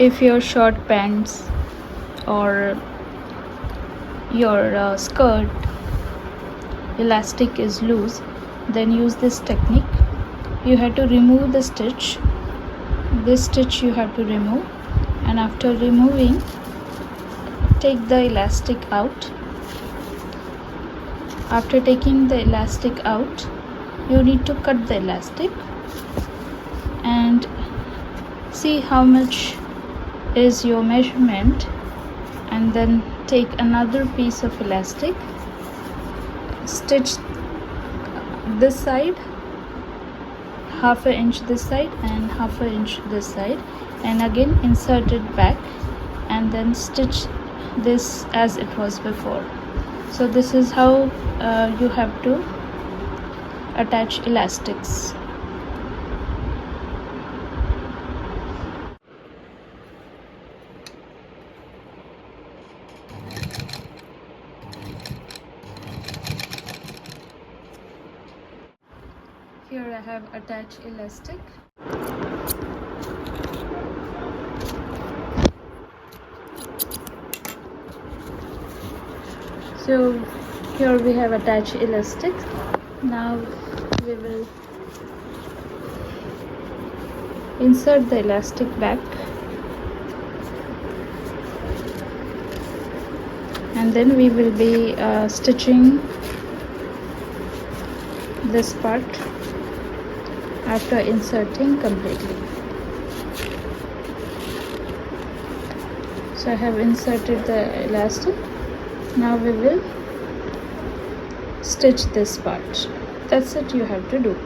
If your short pants or your skirt elastic is loose, then use this technique. You have to remove the stitch. This stitch you have to remove, and after removing, take the elastic out. After taking the elastic out, you need to cut the elastic and see how much is your measurement, and then take another piece of elastic, stitch this side, half an inch this side and half an inch this side, and again insert it back and then stitch this as it was before. So this is how you have to attach elastics. Here I have attached elastic. So here we have attached elastic. Now we will insert the elastic back, and then we will be stitching this part after inserting completely. So I have inserted the elastic. Now we will stitch this part. That's it you have to do.